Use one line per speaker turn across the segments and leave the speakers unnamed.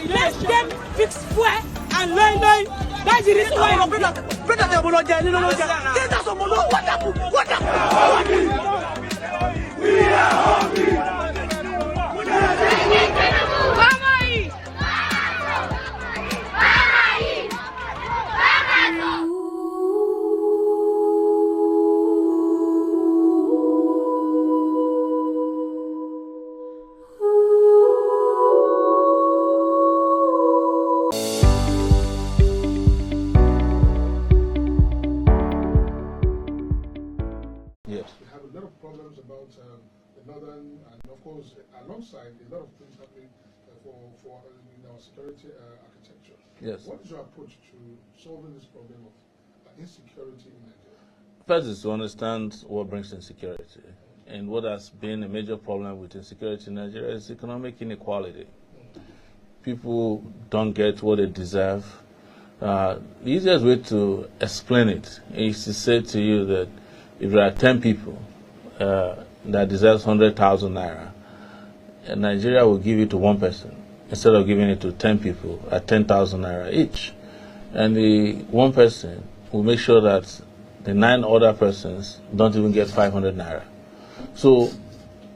let them fix fuel and line. That's the reason why I'm brother. What happened? We are hungry.
And of course, alongside a lot of things happening for our security architecture.
Yes.
What is your approach to solving this problem of insecurity in Nigeria?
First is to understand what brings insecurity. And what has been a major problem with insecurity in Nigeria is economic inequality. People don't get what they deserve. The easiest way to explain it is to say to you that if there are 10 people that deserves 100,000 naira, and Nigeria will give it to one person instead of giving it to 10 people at 10,000 naira each. And the one person will make sure that the 9 other persons don't even get 500 naira. So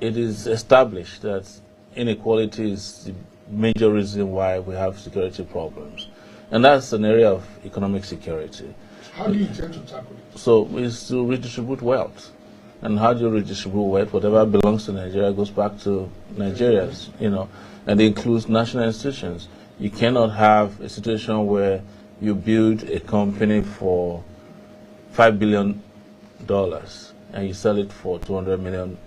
it is established that inequality is the major reason why we have security problems. And that's an area of economic security.
How do you intend to tackle it?
So it's to redistribute wealth. And how do you redistribute wealth? Whatever belongs to Nigeria goes back to Nigerians, and it includes national institutions. You cannot have a situation where you build a company for $5 billion and you sell it for $200 million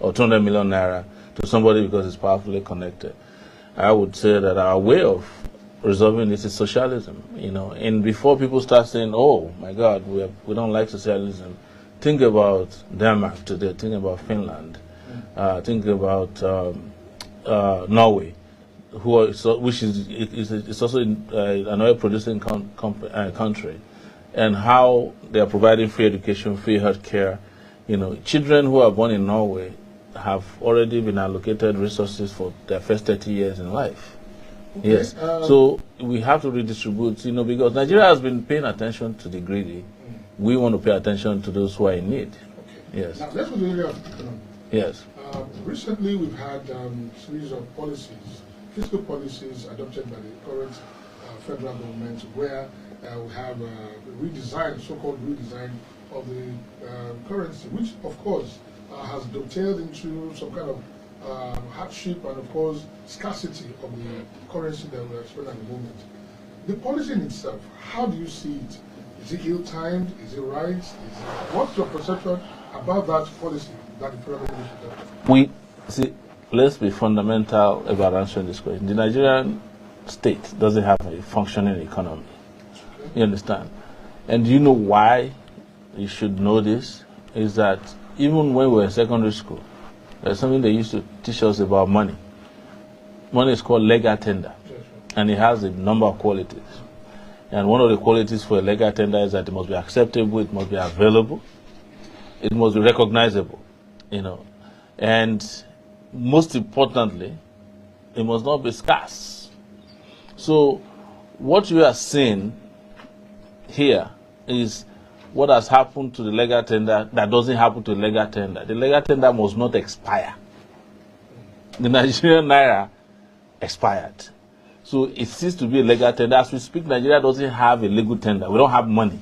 or 200 million naira to somebody because it's powerfully connected. I would say that our way of resolving this is socialism, and before people start saying, oh my God, we don't like socialism, think about Denmark today, think about Finland, think about Norway, which is also an oil-producing country, and how they are providing free education, free health care. Children who are born in Norway have already been allocated resources for their first 30 years in life. Okay. Yes. So we have to redistribute, because Nigeria has been paying attention to the greedy. We want to pay attention to those who are in need.
Okay.
Yes.
Now, let's go to the area of economy.
Yes.
Recently, we've had a series of policies, fiscal policies adopted by the current federal government, where we have a redesign, so-called redesign of the currency, which, of course, has dovetailed into some kind of hardship and, of course, scarcity of the currency that we're experiencing at the moment. The policy in itself, how do you see it? Is it ill-timed? Is it right? What's your perception about that policy that the federal government should have?
Let's be fundamental about answering this question. The Nigerian state doesn't have a functioning economy. Okay. You understand? And do you know why you should know this? Is that even when we were in secondary school, there's something they used to teach us about money. Money is called legal tender, and it has a number of qualities. And one of the qualities for a legal tender is that it must be acceptable, it must be available, it must be recognizable, and most importantly, it must not be scarce. So what you are seeing here is what has happened to the legal tender that doesn't happen to the legal tender. The legal tender must not expire. The Nigerian naira expired. So it ceased to be a legal tender. As we speak, Nigeria doesn't have a legal tender. We don't have money.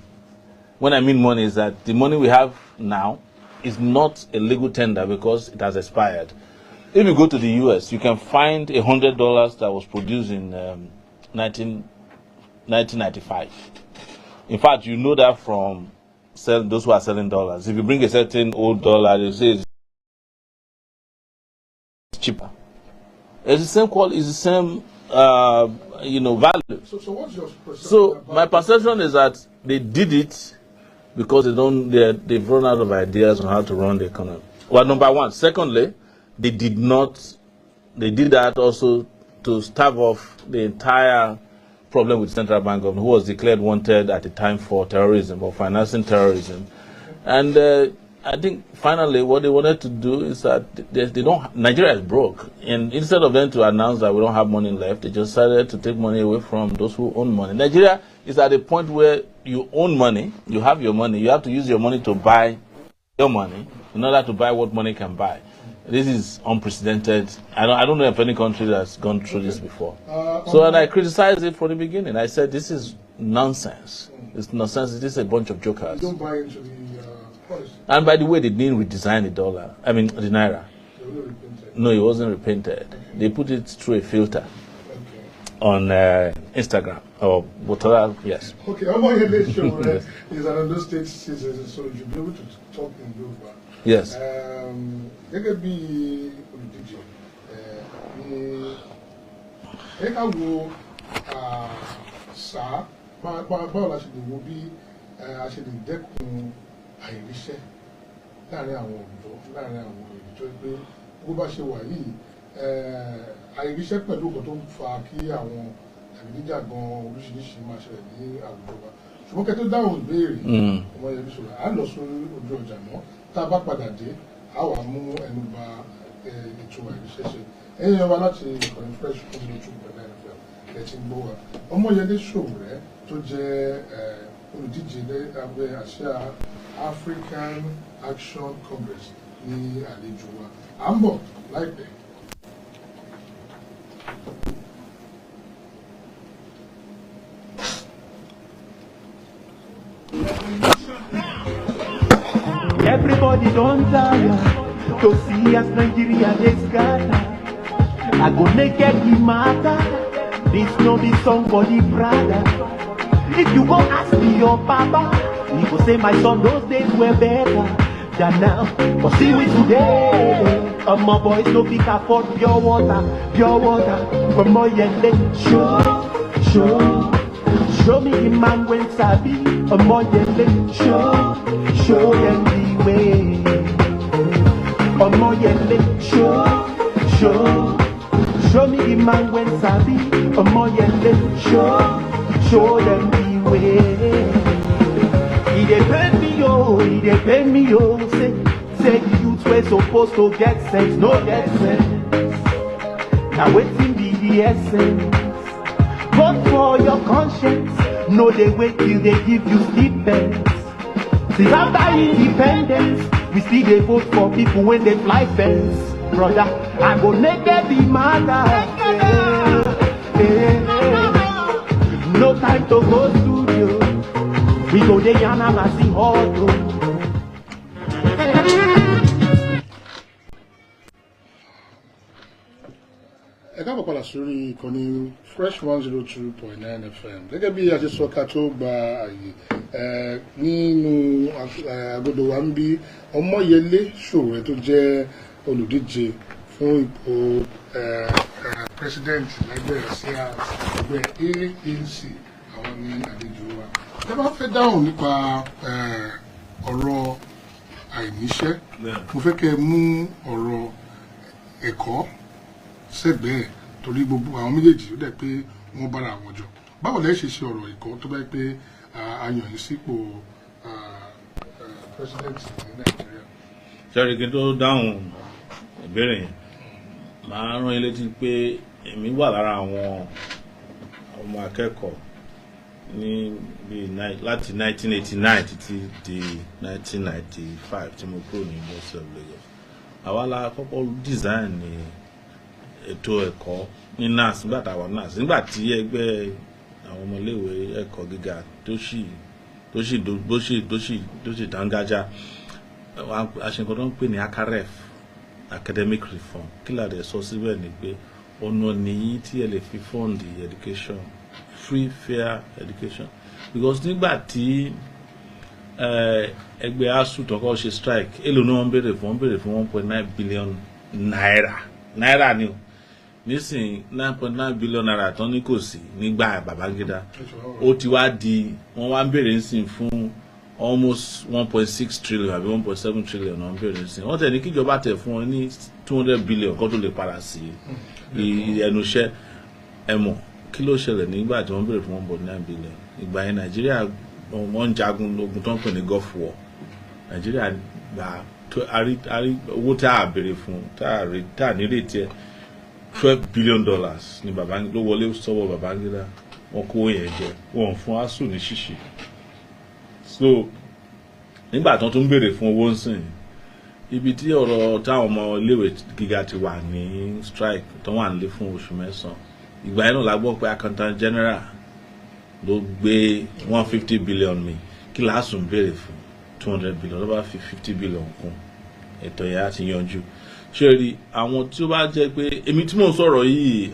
When I mean money is that the money we have now is not a legal tender because it has expired. If you go to the US, you can find $100 that was produced in 1995. In fact, you know that from those who are selling dollars. If you bring a certain old dollar, they say it's cheaper. It's the same quality, it's the same value.
So what's your perception?
So my perception is that they did it because they've run out of ideas on how to run the economy. Well, number one. Secondly, they did that also to stave off the entire problem with central bank government, who was declared wanted at the time for terrorism or financing terrorism. And I think finally what they wanted to do is that they don't. Nigeria is broke, and instead of them to announce that we don't have money left, they just decided to take money away from those who own money. Nigeria is at a point where you own money, you have your money, you have to use your money to buy your money in order to buy what money can buy. This is unprecedented. I don't know if any country has gone through this before. And I criticized it from the beginning. I said this is nonsense. It's nonsense. This is a bunch of jokers.
You don't buy into the policy.
And by the way, they didn't redesign the dollar. I mean, the naira. No, it wasn't repainted. They put it through a filter on Instagram or whatever. Yes.
Okay, Omoyele Sowore is an Ondo State citizen, so you'll be able to talk in Yoruba.
Yes.
Gẹ́gẹ́ bí olùdíje ẹ ká wo sáà báwo la ṣe lè wo bí a ṣe lè dẹ́kun àìríṣẹ́ láàrin àwọn ọ̀dọ́ láàrin àwọn èèyàn tó pé bó bá ṣe wà yìí àìríṣẹ́ pẹ̀lú nǹkan tó ń fa kí àwọn jàgídíjàgan oríṣiríṣi máa ṣẹlẹ̀ ní àwùjọ wa ṣùgbọ́n kẹ́ tó dáhùn ìbéèrè Omoyele Sowore à ń lọ sórí ojú ọjà náà tá a bá padà dé a wà mú ẹnu bà ètò àìríṣẹ́ ṣe ẹ̀yin ọba láti ìkànnì fresh fún mi lójú pẹ̀lú ẹ̀fẹ̀ ẹ̀ ti ń gbọ́ wa Omoyele Sowore tó jẹ́ olùdíje lábẹ́ àsíá African Action Congress ní àlejò wa à ń bọ̀ láìpẹ́.
Everybody don't tire to see as Nigeria dey scatter. I go naked the matter. This no be song for the brother. If you go ask me your papa, he go say my son those days were better than now. But see we today, my boys no fit afford pure water. From Omoyele, show me the man when sabi. Omoyele, show them the way. Omoyele, show me the man when sabi. Omoyele, show them the way. He dey pain me, oh, say the youth were supposed to get sense, no get sense. Now wetin be the essence? Vote for your conscience, no they wait till they give you stipends. See after independence, we still they vote for people when they fly fence. Brother, I go naked the matter. No time to go studio. We go there and see hard.
Ẹ káàbọ̀ padà sórí ìkànnì fresh 102.9 FM gẹ́gẹ́ bí a ṣe sọ ká tó gba àyè nínú agodo wa ń bí Omoyele Sowore tó jẹ́ olùdíje fún ipò president lẹ́gbẹ́ àsíá ẹgbẹ́ ANC àwọn ní àlejò wa. Ẹ bá fẹ́ dáhùn nípa ọ̀rọ̀ àìníṣẹ́ mo fẹ́ kẹ́ mú ọ̀rọ̀ ẹ̀kọ́ sẹ́gbẹ̀ẹ́ torí gbogbo àwọn méjèèjì ó dẹ̀ pé wọ́n bára àwọn jọ báwo lẹ́ ṣe ṣe ọ̀rọ̀ ẹ̀kọ́ tó bá yẹ pé a yàn yín sípò president ní Nàìjíríà.
sẹ́rí kí n tó dáhùn ìbéèrè yẹn màá rán yín létí pé èmi wà lára àwọn ọmọ akẹ́kọ̀ọ́ ní bíi láti 1989 títí di 1995 tí mo kúrò ní University of Lagos àwa la kọ́kọ́ design ní ètò ẹ̀kọ́ ní NAS nígbà táwa NAS nígbà tí ẹgbẹ́ àwọn ọmọléèwé ẹ̀kọ́ gíga tó sì dángájá aṣèǹkan tó ń pè ní ACAREF academic reform kí la dẹ̀ sọ síbẹ̀ ni pé ọ̀nà nìyí tí ẹ lè fi fund education free fair education because nígbà tí ẹgbẹ́ ASUU tó kọ́ ṣe strike èlò ni wọ́n béèrè fún 1.9 billion náírà ni o nísìnyí 9.9 billion naira tán ní kò sí nígbà Babangida ó ti wá di wọ́n wá ń béèrè nísìnyí fún almost 1.6 trillion àbí 1.7 trillion wọ́n ń béèrè nísìnyí wọ́n tẹ̀ ní kíjọba tẹ̀ fún wọn ní 200 billion kó tó lè padà sí ẹnu iṣẹ́ ẹ̀mọ́ kí ló ṣẹlẹ̀ nígbà tí wọ́n béèrè fún 1.9 billion ìgbà yẹn Nàìjíríà wọ́n ń jagun lógun tó ń pè ní Gulf War Nàìjíríà gbà àrí owó tá a béèrè fún tá a nírètí ẹ̀ $12 billion ni ló wọlé sọ́wọ́ Babangida wọn kó yẹn jẹ wọn fún ASUU ní ṣíṣe so nígbà tó tún béèrè fún owó ń sìn ibi tí ọ̀rọ̀ táwọn ọmọ iléèwé gíga ti wà ní strike tó wà nílé fún oṣù mẹ́sàn-án ìgbà yẹn náà la gbọ́ pé accountant general ló gbé 150 billion mi kí ASUU ń béèrè fún 200 billion ló bá fi 50 billion kún ètò yẹn á ti yanjú ṣé rí àwọn tí ó bá jẹ́ pé èmi tí mò ń sọ̀rọ̀ yìí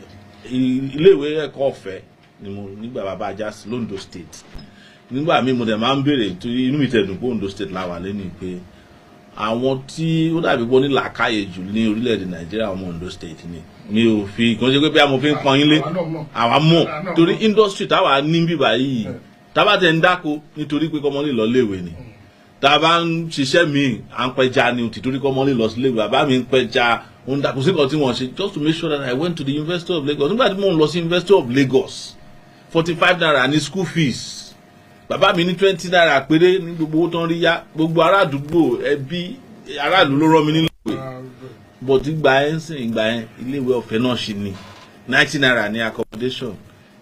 iléèwé ẹ̀kọ́ ọ̀fẹ́ ni mo nígbà bàbá ajá sí l'Ondo State nígbà míì mo dẹ̀ máa ń béèrè torí inú mi tẹ̀dùn pé Ondo State la wà lẹ́nu pé àwọn tí ó dàbí pé ní làákàyè jù ní orílẹ̀-èdè Nàìjíríà ọmọ Ondo State ni mi ò fi kàn ṣe pé bí a mo fi ń pọn yín lé àwa mọ̀ torí industry táwa ní bíbá yìí tábà tẹ̀ ń dáko nítorí pé kọ́mọ lè lọ léèwé ni tá a bá ń ṣiṣẹ́ míì à ń pẹja ni tìtorí kọ́mọ lè lọ sí léèwé bàbá mi ń pẹja òun dàkú sí kan tí wọ́n ṣe just to make sure that I went to the University of Lagos nígbà tí mo ń lọ sí University of Lagos 45 naira ní school fees bàbá mi ní 20 naira péré ní gbogbo owó tó ń rí yá gbogbo ará àdúgbò ẹbí aráàlú ló rán mi nílé ìwé but ìgbà yẹn sìn ìgbà yẹn iléèwé ọ̀fẹ́ náà ṣì ní 90 naira ní accommodation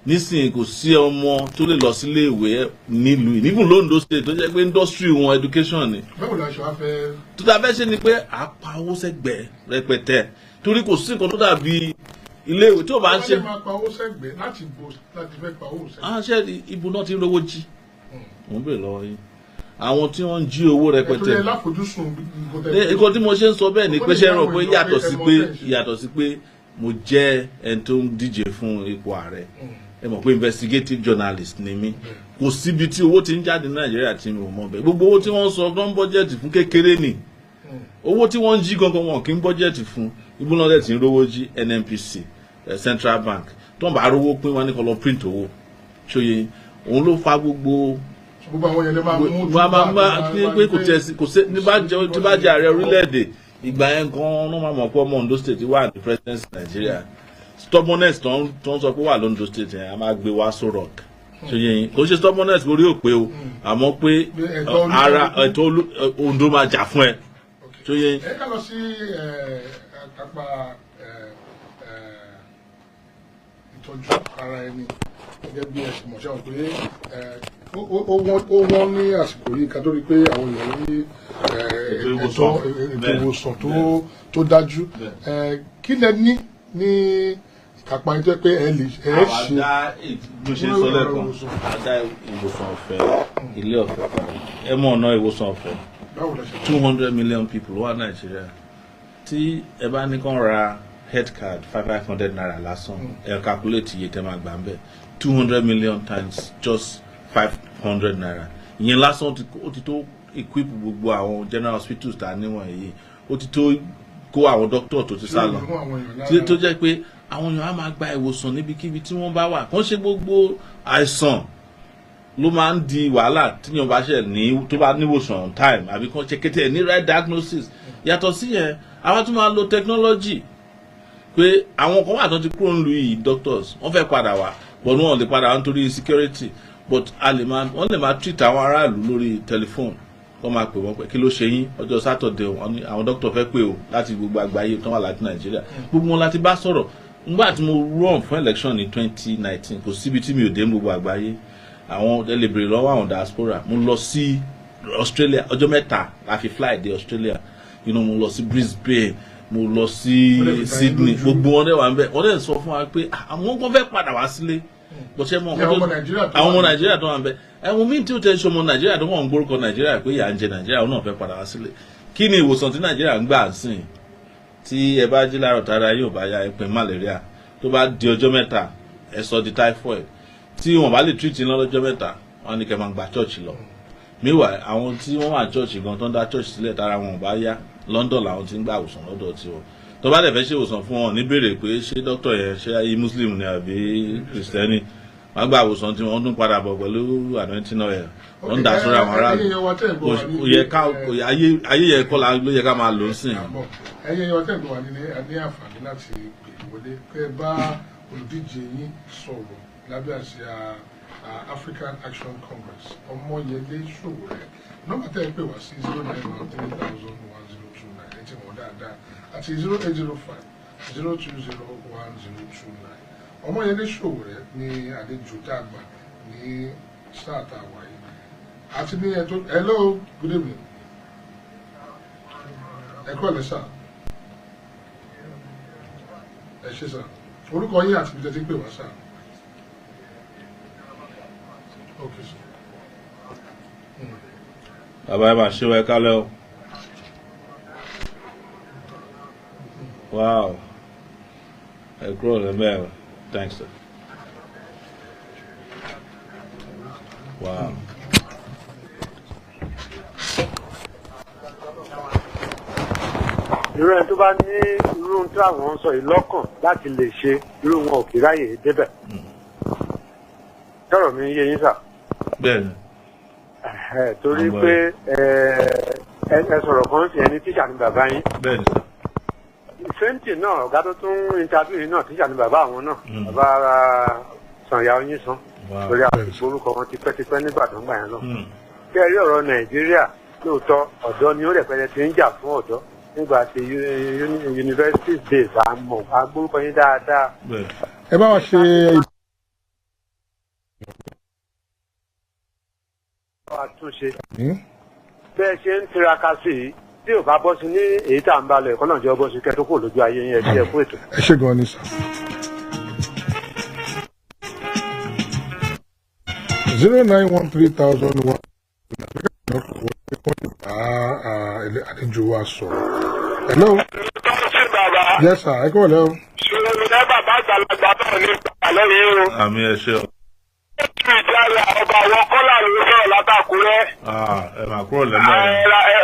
nísìnyí kò sí ọmọ tó lè lọ sí iléèwé nílùú níbùn l'Ondo State tó jẹ́ pé industry wọn education ni.
báwo la ṣe wá fẹ́.
tó dáa fẹ́ ṣe ni pé à pa owó sẹ́gbẹ̀ẹ́ rẹpẹtẹ torí kò sí nǹkan tó dàbí iléèwé tí ó bá ń ṣe.
wọ́n lè máa pa owó sẹ́gbẹ̀ẹ́ láti fẹ́ pa owó sẹ́gbẹ̀ẹ́.
à ń ṣe ibo náà ti ń rówó jí mo ń bèèrè lọ́wọ́ yín àwọn tí wọ́n ń jí owó rẹpẹtẹ.
ètò láfojúsùn
nǹkan tí mo ṣe ń sọ bẹ́ẹ̀ ni pé ṣe rò pé yàtọ̀ sí pé mo jẹ́ ẹni tó ń díje fún ipò ààrẹ ẹ mọ̀ pé investigative journalist ni mí kò síbi tí owó ti ń jáde ní Nàìjíríà tí mi ò mọ̀ bẹ́ẹ̀ gbogbo owó tí wọ́n ń sọ tó ń bọ́jẹ̀tì fún kékeré ni owó tí wọ́n ń jí gangan wọn kì í bọ́jẹ̀tì fún ibùnádẹ́ tí ń rówó jí NNPC Central Bank tó ń bá rówó pín wọn ní kó lọ print owó ṣòye òun ló fa gbogbo
àwọn yẹn lè máa mú
pé kò sí ní bá jẹ ààrẹ orílẹ̀-èdè ìgbà yẹn gan-an wọ́n máa mọ̀ pé ọmọ Ondo State wà ní presidency Nàìjíríà stubbornness tó ń sọ pé wà l'Ondo State yẹn a máa gbé wá sórọ̀k ṣe yẹn kò ṣe stubbornness lórí òpè o àmọ́ pé ara ẹ̀tọ́ Ondo máa jà fún ẹ ṣe yẹn.
ẹ ká lọ sí apá ìtọ́jú ara ẹni gẹ́gẹ́ bí ẹ ṣe mọ̀ ṣe àwọn pé ó wọ́n ní àsìkò yìí ká tó rí pé àwọn èèyàn rí ètò ìwòsàn tó dájú kí lẹ ní ìkápá ẹjọ́ pé ẹ ṣe.
àwa bó ṣe sọ lẹ́kọ̀ọ́ àdá ìwòsàn ọ̀fẹ́ ilé ọ̀fẹ́ ẹ mọ̀ ọ̀nà ìwòsàn ọ̀fẹ́ 200 million people wà Nàìjíríà tí ẹ bá ní kàn ra health card 500 naira lásán ẹ calculate iye tẹ́ máa gbà ń bẹ̀ 200 million times just 500 naira ìyẹn lásán ó ti tó equip gbogbo àwọn general hospitals tá a níwọ̀n yìí ó ti tó kó àwọn doctor tó ti sá lọ tó jẹ́ pé àwọn èèyàn á máa gba ìwòsàn níbikíbi tí wọ́n bá wà kàn ṣe gbogbo àìsàn ló máa ń di wàhálà tíyàn bá ṣe ní tó bá níwòsàn on time àbí kàn ṣe kété ní right diagnosis yàtọ̀ sí yẹn àwọn tún máa lo technology pé àwọn kan wà tó ti kúrò nílùú yìí doctors wọ́n fẹ́ padà wá but wọ́n lè padà wá nítorí insecurity but wọ́n lè máa treat àwọn aráàlú lórí telephone wọ́n máa pè wọ́n pé kí ló ṣe yín ọjọ́ Saturday àwọn doctor fẹ́ pè o láti gbogbo àgbáyé tó wà láti Nàìjíríà gbogbo wọn láti bá sọ̀rọ̀ nígbà tí mo run fún election ní 2019 kò síbi tí mi ò dé gbogbo àgbáyé àwọn delivery lọ́wọ́ àwọn diaspora mo lọ sí Australia ọjọ́ mẹ́ta la fi fly dé Australia mo lọ sí Brisbane mo lọ sí Sydney gbogbo wọn dẹ̀ wà ń bẹ̀ wọ́n dẹ̀ sọ fún wa pé àwọn kan fẹ́ padà wá sílé bọ́sẹ̀ mọ́ àwọn ọmọ Nàìjíríà tó wà ń bẹ̀ ẹ̀wọ̀n míì tí ó tẹ̀ ṣe ọmọ Nàìjíríà tó wọ́n ń gbórúkọ Nàìjíríà pé ìyà ń jẹ Nàìjíríà wọn náà fẹ́ padà wá sílé kí ni ìwòsàn tí Nàìjíríà ń gbà sìn tí ẹ bá jí láàárọ̀ tára yóò bá ya ẹpin malaria tó bá di ọjọ́ mẹ́ta ẹ sọ di typhoid tí wọ́n bá lè treat iná lọ́jọ́ mẹ́ta wọ́n ní kẹ́ máa gba church lọ meanwhile àwọn tí wọ́n wà church gan tó ń dá church sílẹ̀ tára wọn ò bá yá London làwọn ti ń gba ìwòsàn lọ́dọ̀ tiwọn tó bá dẹ̀ fẹ́ ṣe ìwòsàn fún wọn ní béèrè pé ṣé dókítà yẹn ṣé ayé muslim ni àbí kristẹni wọ́n gba ìwòsàn tí wọ́n tún padà bọ̀ pẹ̀lú anointing oil wọ́n ń dà sórí àwọn aráàlú ayé yẹ kọ́ ló yẹ ká máa lò ó sìn.
ẹyẹ yẹn ọtẹ ìgbọ̀wá ní àǹfààní láti pè wọlé pé bá olùdíje yín sọ̀rọ̀ lábẹ́ àṣà African Action Congress. Omoyele Sowore. Number 10 pay was 09130001029. At 0805 0201029. Omoyele Sowore ni àlejò dàgbà ní start àwáyé. Àti ní ẹjọ́ hello, good evening. Ẹ kúrọ̀lẹ́ sà. Ẹ ṣé sà. Orúkọ yín àti ibi tẹ́ ti pè wá sà. Okay sir.
Bàbá ẹ máa ṣe wẹ́ kálẹ̀ o. Wow. Ẹ kúrò lẹ́mẹ̀. Thanks sir. Wow.
Irú ẹni tó bá ní irú tí àwọn ń sọ yìí lọ́kàn láti lè ṣe irú wọn ò kí ráyè débẹ̀. Sọ̀rọ̀ mi yé yín sà.
Bẹ́ẹ̀ni.
Torí pé ẹ sọ̀rọ̀ kan sí ẹni tíṣà ni bàbá yín.
Bẹ́ẹ̀ni sà.
Sẹ́ńtì náà ọ̀gá tó tún interview yìí náà tíṣà ni bàbá àwọn náà. Bàbá Sànyà Oyin san. Torí àwọn ìforúkọ wọn tipẹ́tipẹ́ nígbà tó ń gbà yẹn náà. Kí ẹ rí ọ̀rọ̀ Nàìjíríà lóòótọ́ ọ̀dọ́ ni ó rẹ̀ pẹ́lẹ́ ti ń jà fún ọ̀dọ́ nígbà tí university days àmọ́ agbórúkọ yín dáadáa.
Ẹ bá wa ṣe
àtúnṣe bẹ́ẹ̀ ṣe ń tiraka sí i tí ò bá bọ́ sí ní èyí tá à ń balẹ̀ ẹ̀kọ́ náà jẹ́ bọ́ sí kẹ́tọ́ kò lójú ayé yẹn ṣe ẹ̀kú ètò.
ẹ ṣé gan ni sà. 0913001 àlejò wa sọ̀rọ̀. Hello. Yes sir, ẹ kúrò lẹ́wọ̀.
Ṣé mi ní bàbá àgbàlagbà náà ní ìpàlẹ́ yìí o?
Àmì ẹ ṣé o.
Ìjàlá ọba àwọn kọ́là ló sọ̀rọ̀ látàkúrẹ́.
Ẹ máa kúrò lẹ́mẹ̀.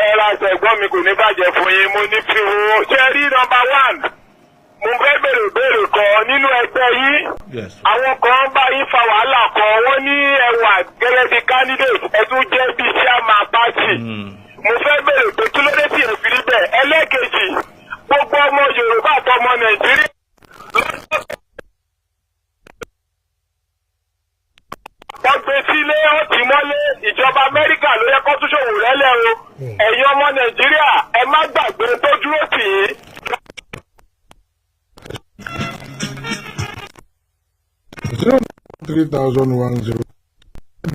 Ẹ̀rọ àtẹ̀gbọ́n mi kò ní bàjẹ́ fún yín, mo ní fi wo. Ṣé rí nọ́mbà 1? Mo fẹ́ béèrè kan nínú ẹgbẹ́ yìí. Àwọn kan bá yín fa wàhálà kan, wọ́n ní ẹwà gẹ́gẹ́ bí candidate ẹ̀tún jẹ́ bí chairman party. Mo fẹ́ béèrè pé kí ló dé tí èfi rí bẹ́ẹ̀. Ẹlẹ́kejì, gbogbo ọmọ Yorùbá àtọmọ Nàìjíríà wọ́n gbé sílé ọtí mọ́lé ìjọba Amẹ́ríkà ló yẹ kó tún ṣòwò rẹ́lẹ̀ o. Ẹ̀yin ọmọ Nàìjíríà ẹ má gbàgbé tó dúró tì í.
09130.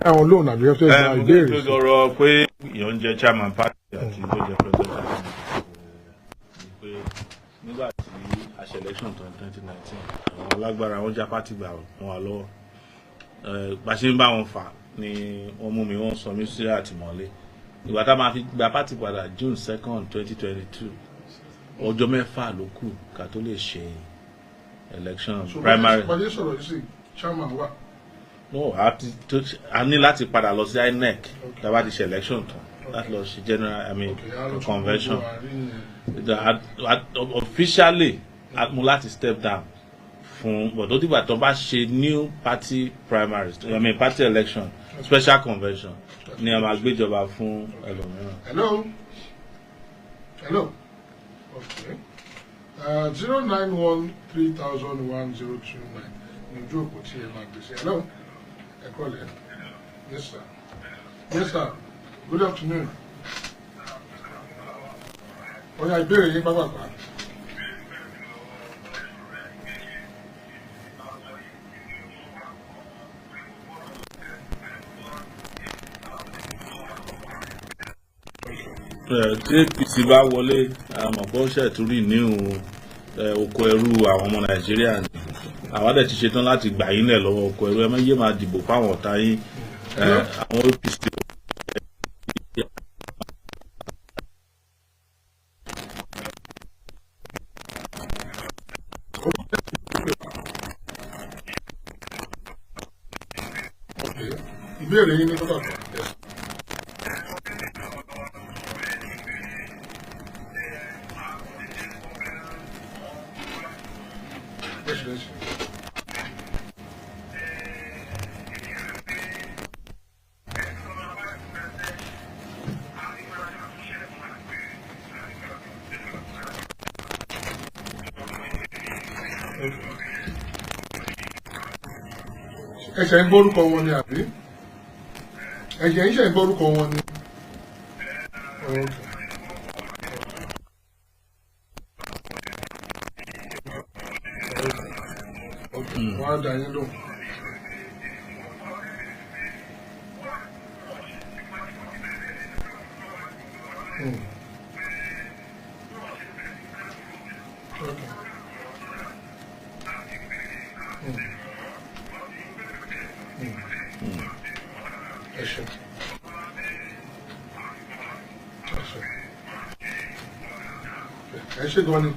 Àwọn lóun àbí ẹ̀fẹ́ ìgbà ìbéèrè.
Mo sọ̀rọ̀ pé ìyọ̀ ń jẹ chairman party àti tó jẹ president. Nígbà tí a ṣe election 2019, àwọn alágbára wọn já party gbà wọn wà lọ́wọ́. Bá ṣe ń bá wọn fà ni wọ́n mú mi, wọ́n sọ mí sí àtìmọ́lé. Ìgbà tá a máa fi gba party padà June 2nd, 2022, ọjọ́ mẹ́fà ló kù ká tó lè ṣe election primary.
Bàjẹ́ sọ̀rọ̀ yìí sí chairman wa.
No, a ní láti padà lọ sí INEC tá a bá ti ṣe election tán láti lọ ṣe general convention. Officially mo láti step down fún bọ̀dọ̀ dìgbà tó bá ṣe new party primaries party election special convention ni a máa gbéjọba fún ẹlòmíràn.
Hello. Okay. 09130011029 ní ojú òpó tí ẹ máa gbèsè. Hello. Ẹ kọ́lẹ̀. Yes sir. Yes sir. Good afternoon. Ó yá ìbéèrè yín pápápá.
Tí APC bá wọlé àmọ̀bọ́ṣẹ̀ tó rí ní oko ẹrú àwọn ọmọ Nàìjíríà ni àwọn àdẹ̀ ti ṣetán láti gbà yín lẹ̀ lọ́wọ́ oko ẹrú ẹ má yé máa dìbò fáwọn ọ̀tá yín àwọn APC.
Ìbéèrè yín ní kọ́kọ́. ẹ̀ṣẹ̀ ń gbórúkọ wọn ni àbí ẹ̀ṣẹ̀ ń ṣe ń gbórúkọ wọn ni. Wọ́n á dá yín lóhùn. Ẹ ṣe gan ni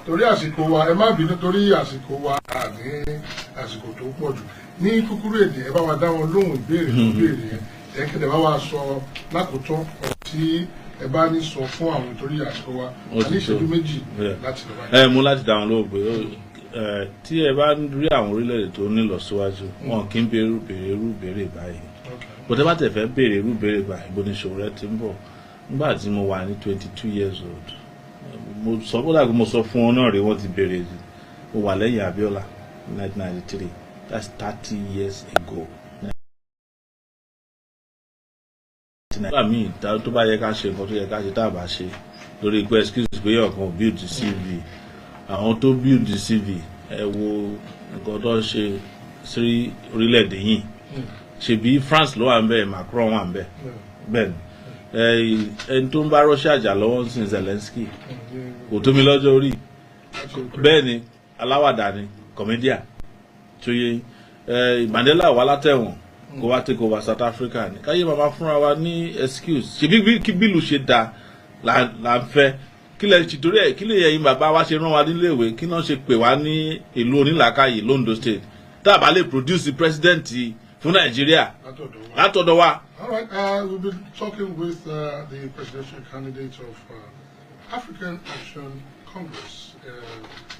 torí àsìkò wa ẹ má bínú torí àsìkò wa ní àsìkò tó pọ̀ jù ní kúkúrú èdè ẹ bá wa dá wọn lóhùn ìbéèrè yẹn ẹ̀kẹ́dẹ̀ bá wa sọ lákòótán ọ̀rọ̀ tí ẹ bá ní sọ fún àwọn torí àsìkò wa ní ìṣẹ́jú méjì láti lọ báyìí.
Mú láti dá wọn lóhùn pé tí ẹ bá rí àwọn orílẹ̀-èdè tó ní ìlọsíwájú wọn kì í béèrè irú béèrè báyìí bó tẹ́ bá tẹ̀ fẹ́ béèrè irú béèrè báyìí bó ní Sowore ti ń bọ̀ nígbà tí mo wà ní 22 years old mo sọ bóyá mo sọ fún ọ náà rí wọ́n ti béèrè mo wà lẹ́yìn Abiola 1993 that's 30 years ago. nígbà míì tó bá yẹ ká ṣe nǹkan tó yẹ ká ṣe tá a bá ṣe lórí pé excuse pé ọ̀kan build the CV àwọn tó build the CV ẹ wo nǹkan tó ṣe sí orílẹ̀-èdè yìí ṣebí France ló wà ń bẹ̀ Macron wà ń bẹ̀ bẹ́ẹ̀ ni ẹni tó ń bá Russia jà lọ́wọ́ ń sin Zelensky kò tó mi lọ́jọ́ orí bẹ́ẹ̀ ni aláwàdà ni comedian tó yẹ Mandela wà látẹ̀wọ̀n kó wá take over South Africa ni káyé màmá fúnra wa ní excuse ṣebí kí bílù ṣe dá là ń fẹ́ kí lè ṣètòrí ẹ̀ kí lè yẹ yín bàbá wa ṣe rán wa nílé ìwé kí náà ṣe pè wá ní ìlú onílàákàyè l'Ondo State tá a bá lè produce president fún Nàìjíríà látọ̀dọ̀ wa.
All right, we'll be talking with the presidential candidate of African Action Congress.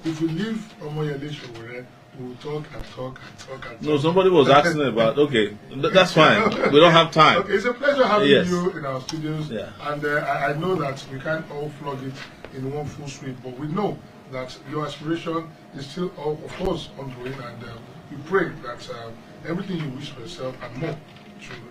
If we leave Omoyele Sowore, we'll talk and talk and talk and talk.
No, somebody was asking about, okay, that's fine. We don't have time.
Okay, it's a pleasure having you in our studios.
Yeah.
And I know that we can't all flog it in one full sweep, but we know that your aspiration is still, of course, ongoing. And we pray that everything you wish for yourself and more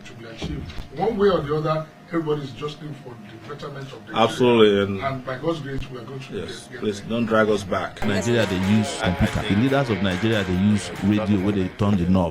to be achieved. One way or the other, everybody is just looking for the betterment of the
absolutely,
and by God's grace, we are going to get
please don't drag us back.
Nigeria, they use computer. The leaders of Nigeria, they use radio where they turn the knob.